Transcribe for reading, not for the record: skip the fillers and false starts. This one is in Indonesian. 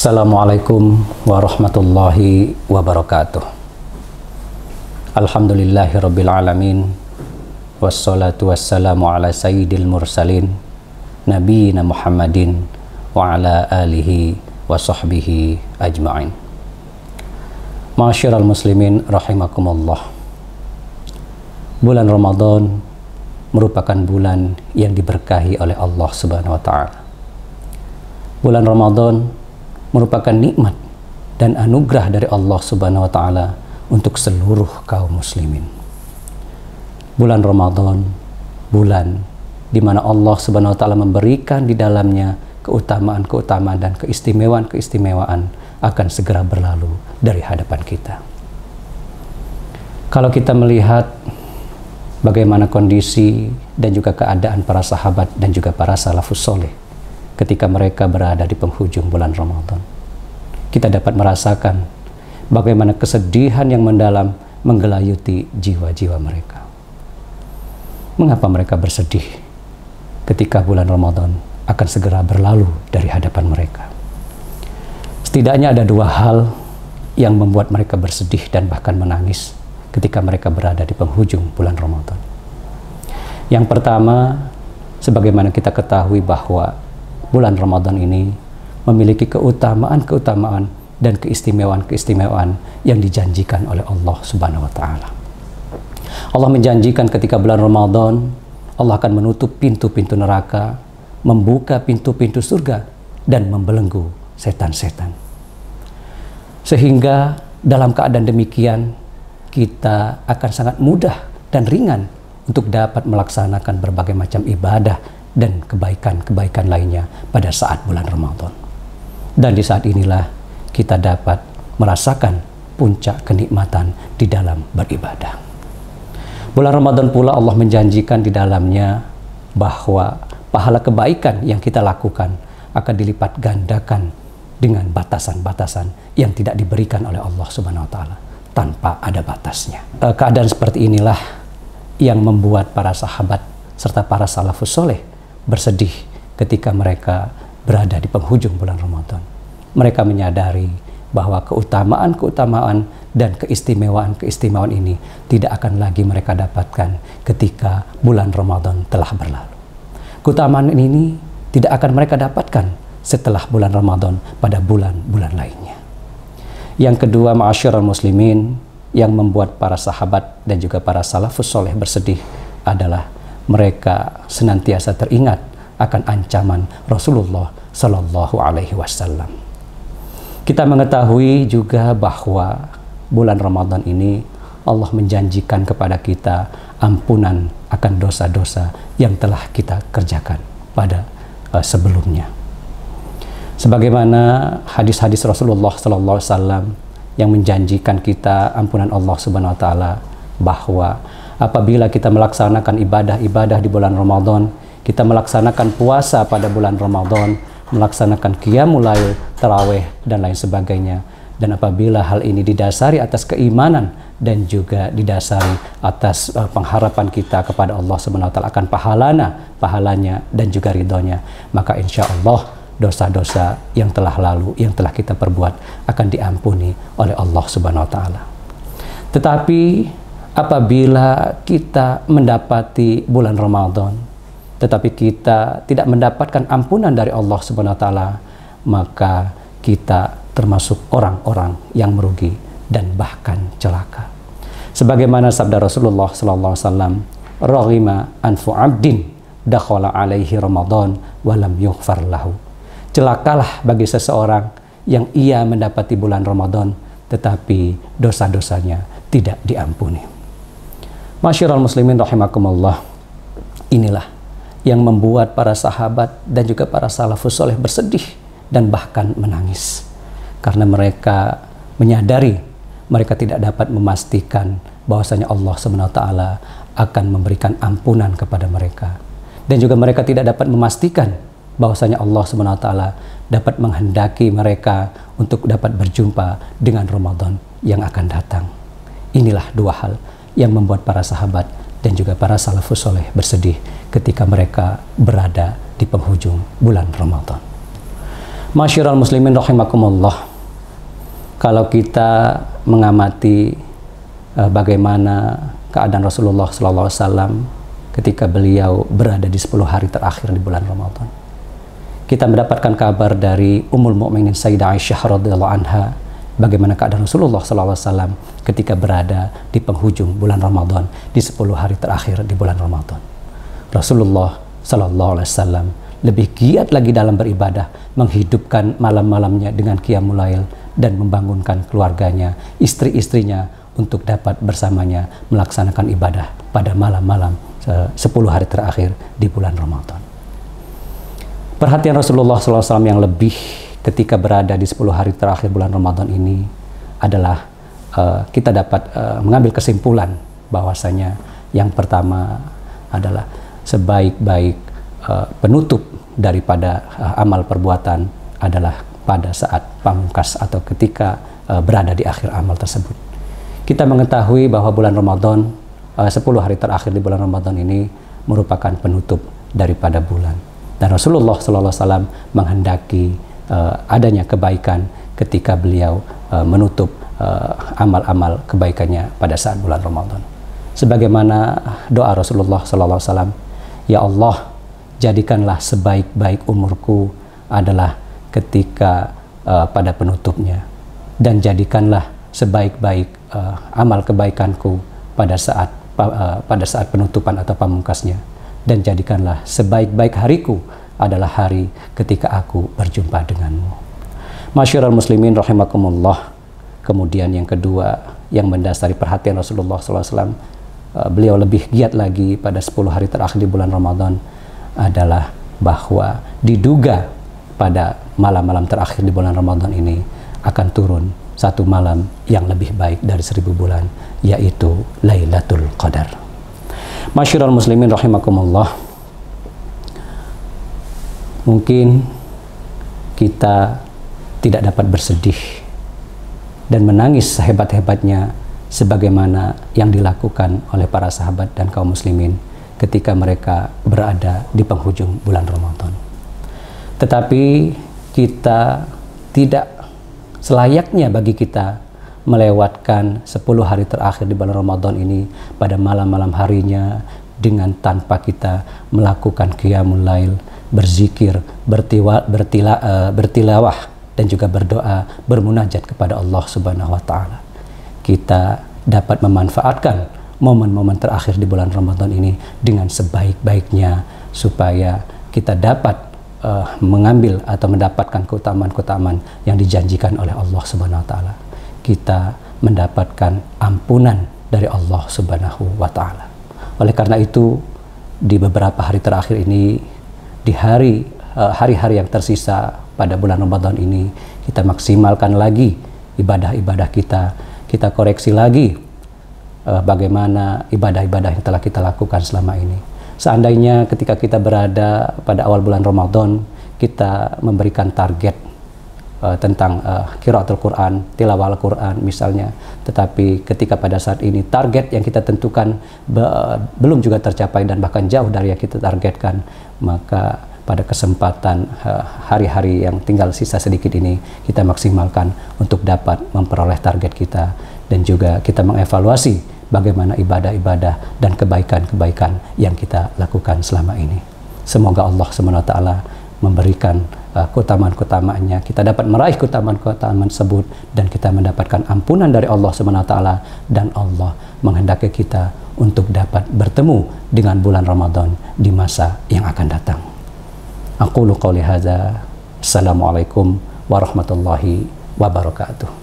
Assalamualaikum warahmatullahi wabarakatuh. Alhamdulillahirabbil alamin. Wassalatu wassalamu ala sayyidil mursalin nabiyina Muhammadin wa ala alihi wa sahbihi ajma'in. Ma'asyiral muslimin rahimakumullah. Bulan Ramadan merupakan bulan yang diberkahi oleh Allah Subhanahu wa taala. Bulan Ramadan merupakan nikmat dan anugerah dari Allah Subhanahu wa taala untuk seluruh kaum muslimin. Bulan Ramadan, bulan di mana Allah Subhanahu wa taala memberikan di dalamnya keutamaan-keutamaan dan keistimewaan-keistimewaan akan segera berlalu dari hadapan kita. Kalau kita melihat bagaimana kondisi dan juga keadaan para sahabat dan juga para salafus soleh ketika mereka berada di penghujung bulan Ramadan, kita dapat merasakan bagaimana kesedihan yang mendalam menggelayuti jiwa-jiwa mereka. Mengapa mereka bersedih ketika bulan Ramadan akan segera berlalu dari hadapan mereka? Setidaknya ada dua hal yang membuat mereka bersedih dan bahkan menangis ketika mereka berada di penghujung bulan Ramadan. Yang pertama, sebagaimana kita ketahui bahwa bulan Ramadan ini memiliki keutamaan-keutamaan dan keistimewaan-keistimewaan yang dijanjikan oleh Allah Subhanahu wa taala. Allah menjanjikan ketika bulan Ramadan, Allah akan menutup pintu-pintu neraka, membuka pintu-pintu surga, dan membelenggu setan-setan. Sehingga dalam keadaan demikian, kita akan sangat mudah dan ringan untuk dapat melaksanakan berbagai macam ibadah dan kebaikan-kebaikan lainnya pada saat bulan Ramadan. Dan di saat inilah kita dapat merasakan puncak kenikmatan di dalam beribadah. Bulan Ramadan pula Allah menjanjikan di dalamnya bahwa pahala kebaikan yang kita lakukan akan dilipat gandakan dengan batasan-batasan yang tidak diberikan oleh Allah Subhanahu wa taala tanpa ada batasnya. Keadaan seperti inilah yang membuat para sahabat serta para salafus soleh bersedih ketika mereka berada di penghujung bulan Ramadan. Mereka menyadari bahwa keutamaan-keutamaan dan keistimewaan-keistimewaan ini tidak akan lagi mereka dapatkan ketika bulan Ramadan telah berlalu. Keutamaan ini tidak akan mereka dapatkan setelah bulan Ramadan pada bulan-bulan lainnya. Yang kedua, ma'asyiral muslimin, yang membuat para sahabat dan juga para salafus soleh bersedih adalah mereka senantiasa teringat akan ancaman Rasulullah Sallallahu Alaihi Wasallam. Kita mengetahui juga bahwa bulan Ramadan ini Allah menjanjikan kepada kita ampunan akan dosa-dosa yang telah kita kerjakan pada sebelumnya. Sebagaimana hadis-hadis Rasulullah Sallallahu Alaihi Wasallam yang menjanjikan kita ampunan Allah Subhanahu Wa Taala, bahwa apabila kita melaksanakan ibadah-ibadah di bulan Ramadan, kita melaksanakan puasa pada bulan Ramadan, melaksanakan qiyamul lail, tarawih, dan lain sebagainya. Dan apabila hal ini didasari atas keimanan dan juga didasari atas pengharapan kita kepada Allah Subhanahu wa taala akan pahalanya dan juga ridhonya, maka insya Allah dosa-dosa yang telah lalu, yang telah kita perbuat akan diampuni oleh Allah Subhanahu wa taala. Tetapi apabila kita mendapati bulan Ramadan, tetapi kita tidak mendapatkan ampunan dari Allah Subhanahu wa taala, maka kita termasuk orang-orang yang merugi dan bahkan celaka. Sebagaimana sabda Rasulullah sallallahu alaihi wasallam, "Raghima anfu 'abdin dakhala alaihi Ramadan wa lam yughfar lahu." Celakalah bagi seseorang yang ia mendapati bulan Ramadan tetapi dosa-dosanya tidak diampuni. Masyiral muslimin rahimakumullah, inilah yang membuat para sahabat dan juga para salafus soleh bersedih dan bahkan menangis, karena mereka menyadari mereka tidak dapat memastikan bahwasanya Allah SWT akan memberikan ampunan kepada mereka. Dan juga mereka tidak dapat memastikan bahwasanya Allah Subhanahu wa taala dapat menghendaki mereka untuk dapat berjumpa dengan Ramadan yang akan datang. Inilah dua hal yang membuat para sahabat dan juga para salafus soleh bersedih ketika mereka berada di penghujung bulan Ramadan. Masyiral muslimin rahimakumullah, kalau kita mengamati bagaimana keadaan Rasulullah SAW ketika beliau berada di 10 hari terakhir di bulan Ramadan, kita mendapatkan kabar dari Ummul Mukminin Sayyidah Aisyah radhiyallahu anha bagaimana keadaan Rasulullah SAW ketika berada di penghujung bulan Ramadan di 10 hari terakhir di bulan Ramadan. Rasulullah SAW lebih giat lagi dalam beribadah, menghidupkan malam-malamnya dengan qiyamul lail dan membangunkan keluarganya, istri-istrinya untuk dapat bersamanya melaksanakan ibadah pada malam-malam 10 hari terakhir di bulan Ramadan. Perhatian Rasulullah SAW yang lebih ketika berada di 10 hari terakhir bulan Ramadan ini adalah kita dapat mengambil kesimpulan bahwasanya yang pertama adalah sebaik-baik penutup daripada amal perbuatan adalah pada saat pamungkas atau ketika berada di akhir amal tersebut. Kita mengetahui bahwa bulan Ramadan, 10 hari terakhir di bulan Ramadan ini merupakan penutup daripada bulan. Dan Rasulullah SAW menghendaki adanya kebaikan ketika beliau menutup amal-amal kebaikannya pada saat bulan Ramadan. Sebagaimana doa Rasulullah SAW, "Ya Allah, jadikanlah sebaik-baik umurku adalah ketika pada penutupnya, dan jadikanlah sebaik-baik amal kebaikanku pada saat penutupan atau pamungkasnya, dan jadikanlah sebaik-baik hariku adalah hari ketika aku berjumpa denganmu." Masyiral muslimin rahimakumullah. Kemudian yang kedua yang mendasari perhatian Rasulullah SAW, beliau lebih giat lagi pada 10 hari terakhir di bulan Ramadan adalah bahwa diduga pada malam-malam terakhir di bulan Ramadan ini akan turun satu malam yang lebih baik dari 1000 bulan, yaitu Lailatul Qadar. Masyiral muslimin rahimakumullah, mungkin kita tidak dapat bersedih dan menangis sehebat-hebatnya sebagaimana yang dilakukan oleh para sahabat dan kaum muslimin ketika mereka berada di penghujung bulan Ramadan. Tetapi kita tidak selayaknya bagi kita melewatkan 10 hari terakhir di bulan Ramadan ini pada malam-malam harinya dengan tanpa kita melakukan qiyamul lail, berzikir, bertilawah dan juga berdoa, bermunajat kepada Allah Subhanahu wa taala. Kita dapat memanfaatkan momen-momen terakhir di bulan Ramadan ini dengan sebaik-baiknya supaya kita dapat mengambil atau mendapatkan keutamaan-keutamaan yang dijanjikan oleh Allah Subhanahu wa taala. Kita mendapatkan ampunan dari Allah Subhanahu wa taala. Oleh karena itu, di beberapa hari terakhir ini, di hari-hari yang tersisa pada bulan Ramadan ini, kita maksimalkan lagi ibadah-ibadah kita koreksi lagi bagaimana ibadah-ibadah yang telah kita lakukan selama ini. Seandainya ketika kita berada pada awal bulan Ramadan, kita memberikan target tentang qiraatul Quran, tilawah Al-Quran misalnya, tetapi ketika pada saat ini target yang kita tentukan belum juga tercapai dan bahkan jauh dari yang kita targetkan, maka pada kesempatan hari-hari yang tinggal sisa sedikit ini, kita maksimalkan untuk dapat memperoleh target kita, dan juga kita mengevaluasi bagaimana ibadah-ibadah dan kebaikan-kebaikan yang kita lakukan selama ini. Semoga Allah SWT memberikan keutamaan-keutamaannya, kita dapat meraih keutamaan-keutamaan tersebut, dan kita mendapatkan ampunan dari Allah SWT, dan Allah menghendaki kita untuk dapat bertemu dengan bulan Ramadan di masa yang akan datang. Aqulu qawli hadza. Assalamualaikum warahmatullahi wabarakatuh.